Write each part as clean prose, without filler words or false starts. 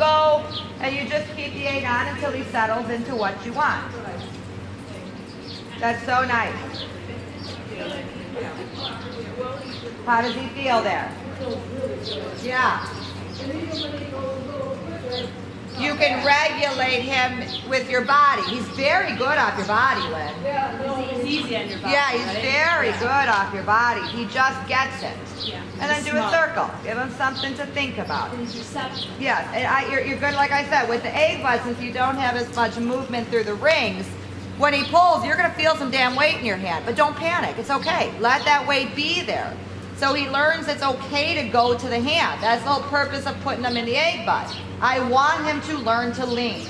go and you just keep the egg on until he settles into what you want. That's so nice. How does he feel there? Yeah. You can regulate him with your body. He's very good off your body, Lynn. He's easy on your body. Yeah, he's very good off your body. He just gets it. Yeah. And then do a circle. Give him something to think about. He's receptive. Yeah, and you're good, like I said, with the egg bud, since you don't have as much movement through the rings, when he pulls, you're going to feel some damn weight in your hand. But don't panic. It's okay. Let that weight be there. So he learns it's okay to go to the hand. That's the whole purpose of putting him in the egg bud. I want him to learn to lean.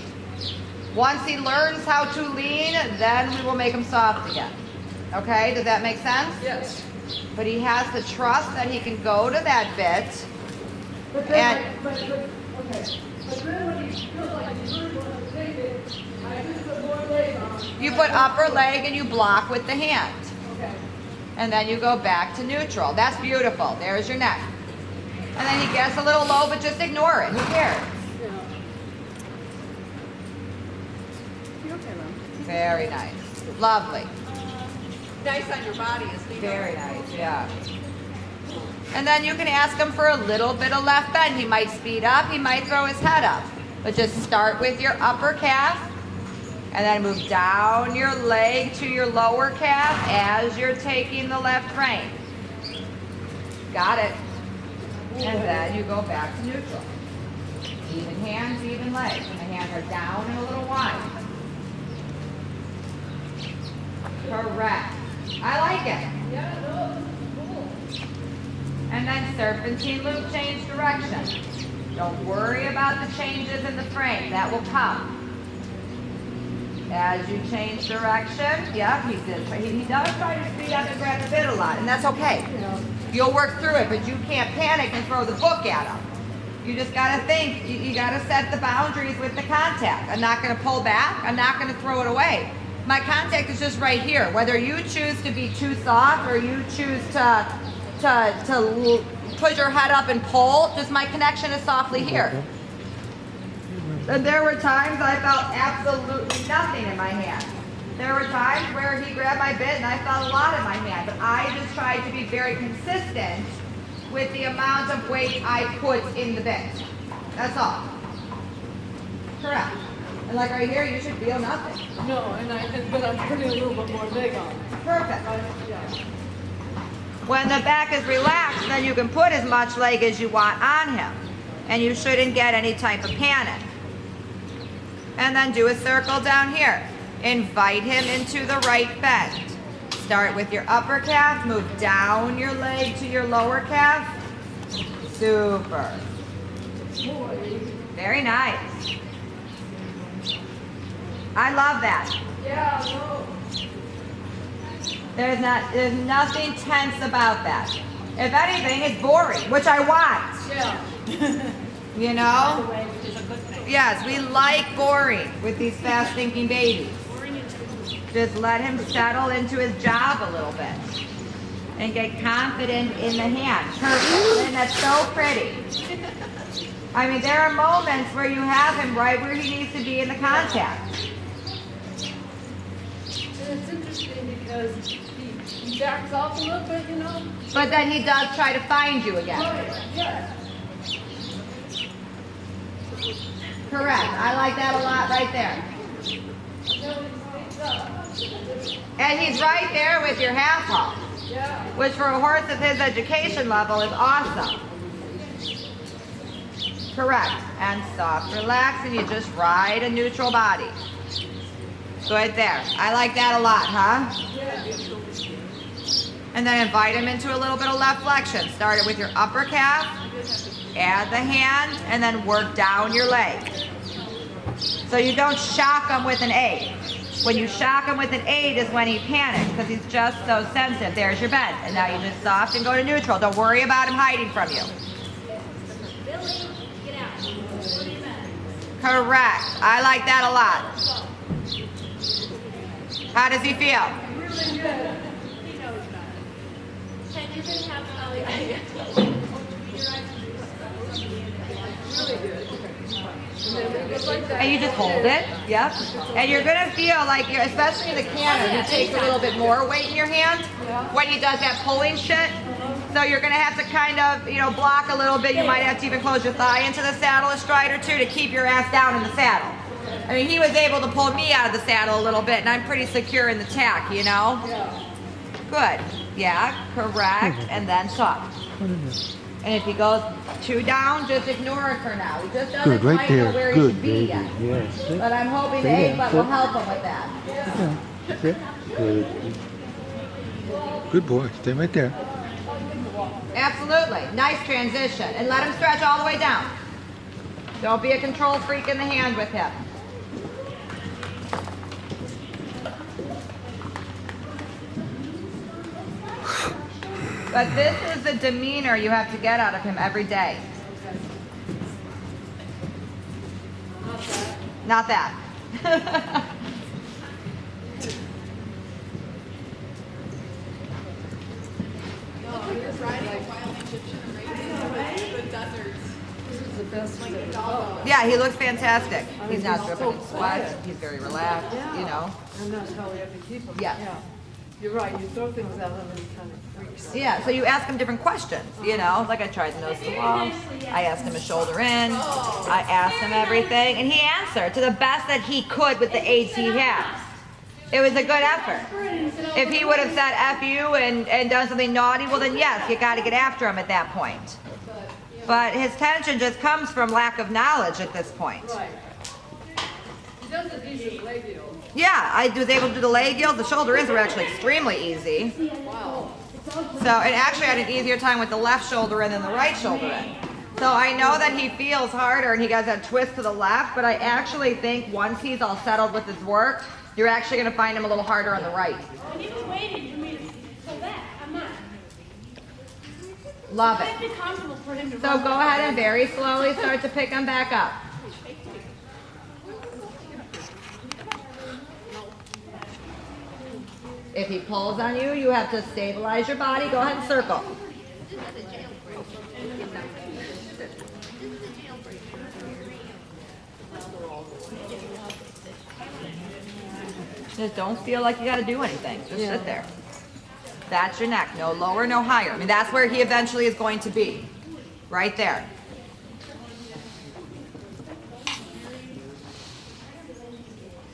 Once he learns how to lean, then we will make him soft again. Okay, does that make sense? Yes. But he has to trust that he can go to that bit. But then, okay. But then when he feels like he's really going to take it, I just put more leg on. You put upper leg and you block with the hand. Okay. And then you go back to neutral. That's beautiful. There's your neck. And then he gets a little low, but just ignore it. Who cares? Very nice. Lovely. Nice on your body, isn't he? Very nice, yeah. And then you can ask him for a little bit of left bend. He might speed up, he might throw his head up. But just start with your upper calf and then move down your leg to your lower calf as you're taking the left rein. Got it. And then you go back to neutral. Even hands, even legs. And the hands are down and a little wide. Correct. I like it. Yeah, no, cool. And then serpentine loop, change direction. Don't worry about the changes in the frame. That will come. As you change direction, yeah, he does try to speed up and grab the bit a lot, and that's okay. You'll work through it, but you can't panic and throw the book at him. You just gotta think, you gotta set the boundaries with the contact. I'm not gonna pull back, I'm not gonna throw it away. My contact is just right here. Whether you choose to be too soft or you choose to put your head up and pull, just my connection is softly here. And there were times I felt absolutely nothing in my hand. There were times where he grabbed my bit and I felt a lot in my hand, but I just tried to be very consistent with the amount of weight I put in the bit. That's all. Correct. And like right here, you should feel nothing. No, but I'm putting a little bit more leg on. Perfect. Yeah. When the back is relaxed, then you can put as much leg as you want on him. And you shouldn't get any type of panic. And then do a circle down here. Invite him into the right bend. Start with your upper calf, move down your leg to your lower calf. Super. Very nice. I love that. Yeah, no. There's nothing tense about that. If anything, it's boring, which I want. Yeah. You know? Way, which is a good thing. Yes, we like boring with these fast thinking babies. Just let him settle into his job a little bit. And get confident in the hand. Perfect. And that's so pretty. I mean, there are moments where you have him right where he needs to be in the contact. And it's interesting because he backs off a little bit, you know. But then he does try to find you again. Yeah. Correct. I like that a lot right there. And he's right there with your half halt, Yeah. which for a horse of his education level is awesome. Correct. And soft, relax, and you just ride a neutral body. Good there. I like that a lot, huh? And then invite him into a little bit of left flexion. Start it with your upper calf, add the hand, and then work down your leg. So you don't shock him with an 8. When you shock him with an 8 is when he panics because he's just so sensitive. There's your bend. And now you just soft and go to neutral. Don't worry about him hiding from you. Billy, get out. Correct. I like that a lot. How does he feel? Really good. He knows about it. Ted, you're going to have Really good. Okay. And you just hold it, yep. And you're gonna feel like, especially in the canter, he takes a little bit more weight in your hand when he does that pulling shit. So you're gonna have to kind of, block a little bit. You might have to even close your thigh into the saddle a stride or two to keep your ass down in the saddle. I mean, he was able to pull me out of the saddle a little bit, and I'm pretty secure in the tack, Yeah. Good. Yeah, correct. And then soft. And if he goes too down, just ignore it for now. He just doesn't Good, right quite know there. where he Good, should be baby. yet. Yes. But I'm hoping the Stay egg there. butt will help him with that. Sit. Good. Good boy. Stay right there. Absolutely. Nice transition. And let him stretch all the way down. Don't be a control freak in the hand with him. But this is the demeanor you have to get out of him every day. Not that. Yeah, he looks fantastic. He's not dripping in sweat. He's very relaxed, And that's how we have to keep them. Yes. Yeah. You're right, you throw things at them and he kind of freaks. Yeah, so you ask him different questions, like I tried the nose to wall, I asked him a shoulder in, I asked him everything, and he answered to the best that he could with the aids he has. It was a good effort. If he would have said F you and done something naughty, well then yes, you got to get after him at that point. But his tension just comes from lack of knowledge at this point. Right. He does a decent leg deal. Yeah, I was able to do the leg yields. The shoulder ins were actually extremely easy. Wow. So, and actually I had an easier time with the left shoulder in than the right shoulder in. So I know that he feels harder and he got that twist to the left, but I actually think once he's all settled with his work, you're actually going to find him a little harder on the right. And he was waiting for me to go back. I'm not. Love It'd it. be comfortable for him to So run go ahead and very slowly start to pick him back up. If he pulls on you, you have to stabilize your body. Go ahead and circle. Just don't feel like you got to do anything. Just sit there. That's your neck. No lower, no higher. I mean, that's where he eventually is going to be. Right there.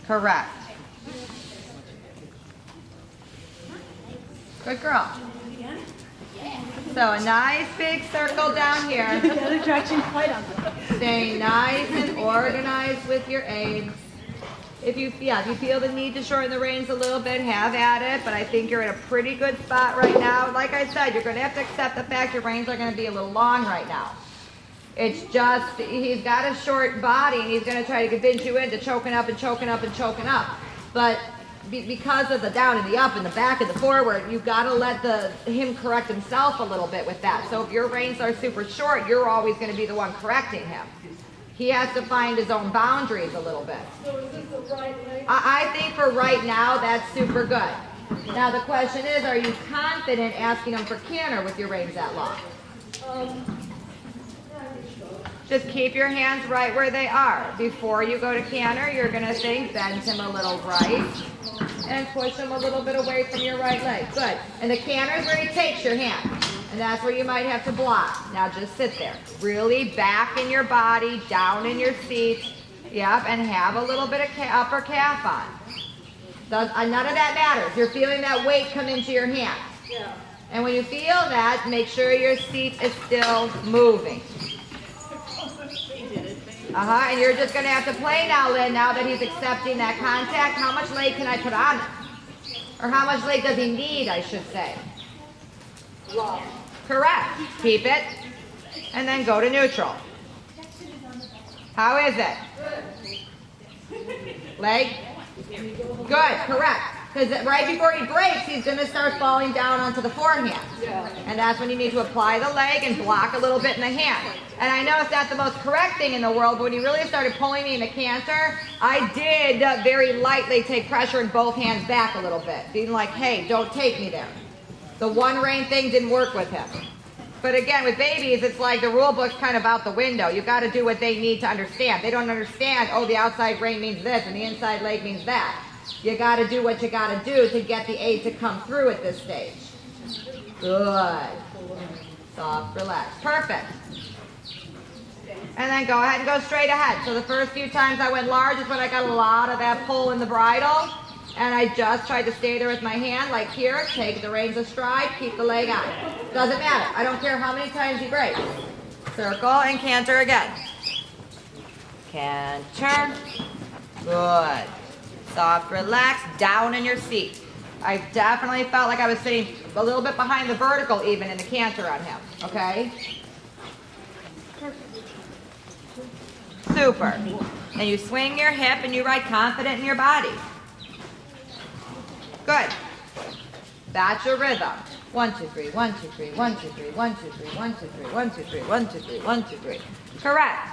Correct. Good girl. So a nice big circle down here. The other direction quite on. Staying nice and organized with your aids. If you feel the need to shorten the reins a little bit, have at it, but I think you're in a pretty good spot right now. Like I said, you're going to have to accept the fact your reins are going to be a little long right now. It's just, he's got a short body and he's going to try to convince you into choking up and choking up and choking up. But because of the down and the up and the back and the forward, you've got to let him correct himself a little bit with that. So if your reins are super short, you're always going to be the one correcting him. He has to find his own boundaries a little bit. So is this the right leg? I think for right now, that's super good. Now the question is, are you confident asking him for canter with your reins that long? Just keep your hands right where they are. Before you go to canter, you're going to think, bend him a little right and push him a little bit away from your right leg. Good. And the canter is where he takes your hand. And that's where you might have to block. Now just sit there. Really back in your body, down in your seat. Yep, and have a little bit of upper calf on. None of that matters. You're feeling that weight come into your hand. Yeah. And when you feel that, make sure your seat is still moving. And you're just going to have to play now, Lynn, now that he's accepting that contact. How much leg can I put on him? Or how much leg does he need, I should say. Wow. Correct. Keep it. And then go to neutral. How is it? Leg? Good, correct. Because right before he breaks, he's going to start falling down onto the forehand. Yeah. And that's when you need to apply the leg and block a little bit in the hand. And I know it's not the most correct thing in the world, but when he really started pulling me in the canter, I did very lightly take pressure in both hands back a little bit. Being like, hey, don't take me there. The one rein thing didn't work with him. But again, with babies, it's like the rule book's kind of out the window. You got to do what they need to understand. They don't understand, oh, the outside brain means this and the inside leg means that. You got to do what you got to do to get the aid to come through at this stage. Good. Soft, relax. Perfect. And then go ahead and go straight ahead. So the first few times I went large is when I got a lot of that pull in the bridle. And I just tried to stay there with my hand, like here, take the reins astride, keep the leg on. Doesn't matter. I don't care how many times you break. Circle and canter again. Canter. Good. Soft, relax, down in your seat. I definitely felt like I was sitting a little bit behind the vertical even in the canter on him, okay? Super. And you swing your hip and you ride confident in your body. Good. That's your rhythm. 1, 2, 3, 1, 2, 3, 1, 2, 3, 1, 2, 3, 1, 2, 3, 1, 2, 3, 1, 2, 3, 1, 2, 3. Correct.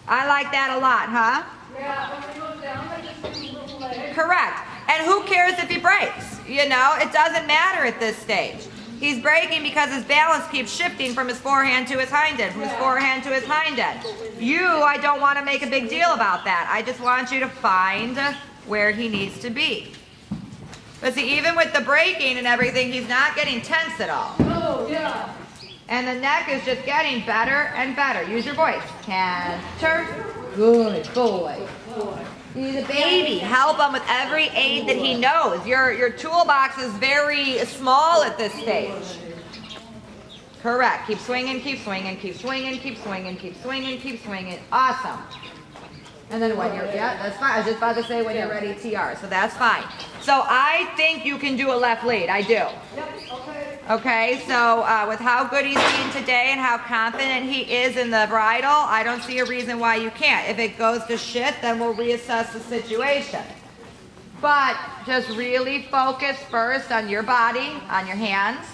I like that a lot, huh? Yeah, when he goes down, I just do little legs. Correct. And who cares if he breaks? You know, it doesn't matter at this stage. He's breaking because his balance keeps shifting from his forehand to his hind end, from his forehand to his hind end. I don't want to make a big deal about that. I just want you to find where he needs to be. But see, even with the breaking and everything, he's not getting tense at all. Oh, yeah. And the neck is just getting better and better. Use your voice. Canter. Good boy. He's a baby. Help him with every aid that he knows. Your toolbox is very small at this stage. Correct. Keep swinging, keep swinging, keep swinging, keep swinging, keep swinging, keep swinging. Awesome. And then when you're, yeah, that's fine. I was just about to say when you're ready, TR. So that's fine. So I think you can do a left lead. I do. Yep, okay. Okay, so with how good he's being today and how confident he is in the bridle, I don't see a reason why you can't. If it goes to shit, then we'll reassess the situation. But just really focus first on your body, on your hands.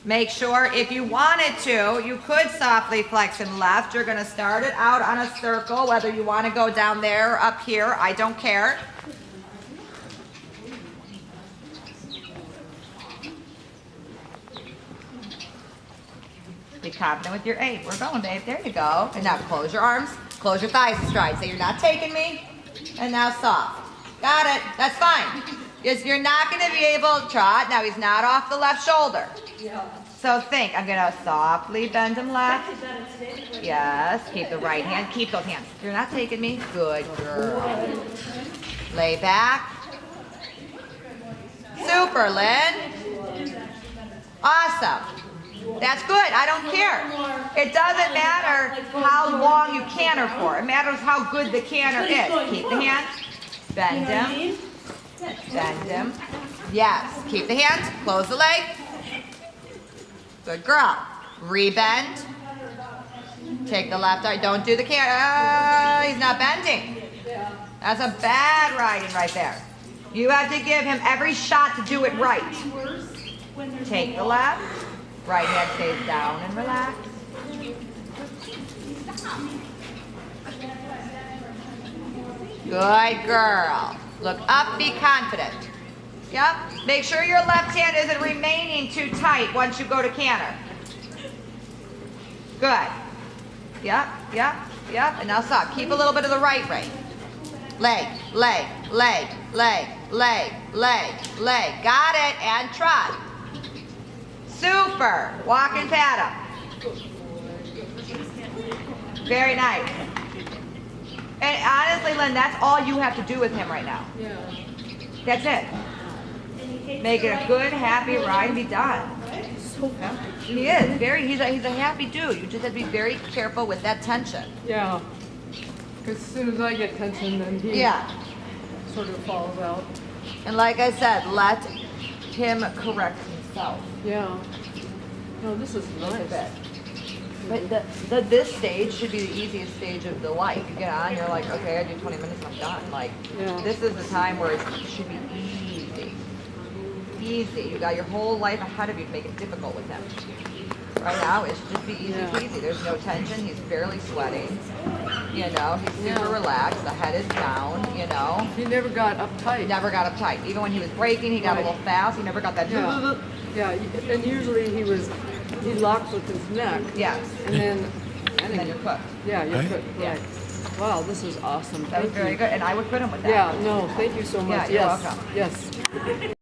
Make sure if you wanted to, you could softly flex him left. You're going to start it out on a circle, whether you want to go down there or up here. I don't care. Be confident with your aid. We're going, babe. There you go. And now close your arms. Close your thighs astride. Say you're not taking me. And now soft. Got it. That's fine. You're not going to be able to trot. Now he's not off the left shoulder. So think. I'm going to softly bend him left. Yes. Keep the right hand. Keep those hands. You're not taking me. Good girl. Lay back. Super, Lynn. Awesome. That's good. I don't care. It doesn't matter how long you canter for. It matters how good the canter is. Keep the hand. Bend him. Bend him. Yes. Keep the hands. Close the leg. Good girl. Rebend. Take the left arm. Don't do the canter. He's not bending. That's a bad riding right there. You have to give him every shot to do it right. Take the left. Right hand stays down and relax. Good girl. Look up, be confident. Yep. Make sure your left hand isn't remaining too tight once you go to canter. Good. Yep, yep, yep. And now stop. Keep a little bit of the right rein. Leg, leg, leg, leg, leg, leg, leg. Got it. And trot. Super. Walk and pat him. Very nice. And honestly, Lynn, that's all you have to do with him right now. Yeah. That's it. Make it a good, happy ride and be done. Yeah. He is. He's a happy dude. You just have to be very careful with that tension. Yeah. Because as soon as I get tension, then he sort of falls out. And like I said, let him correct himself. Yeah. No, this is nice. But this stage should be the easiest stage of the life. You get on, you're like, okay, I do 20 minutes, I'm done. Like, this is the time where it should be easy. Easy. You got your whole life ahead of you to make it difficult with him. Right now, it should just be easy peasy. There's no tension. He's barely sweating. You know, he's super relaxed. The head is down, you know. He never got uptight. He never got uptight. Even when he was braking, he got a little fast. He never got that. Yeah, and usually he was he locks with his neck. Yes. And then, And then you're cooked. yeah, you Right? put, right. Wow, this is awesome. That was Thank very you. good. And I would put him with that. Yeah, no, thank you so much. you're Yes, welcome. yes.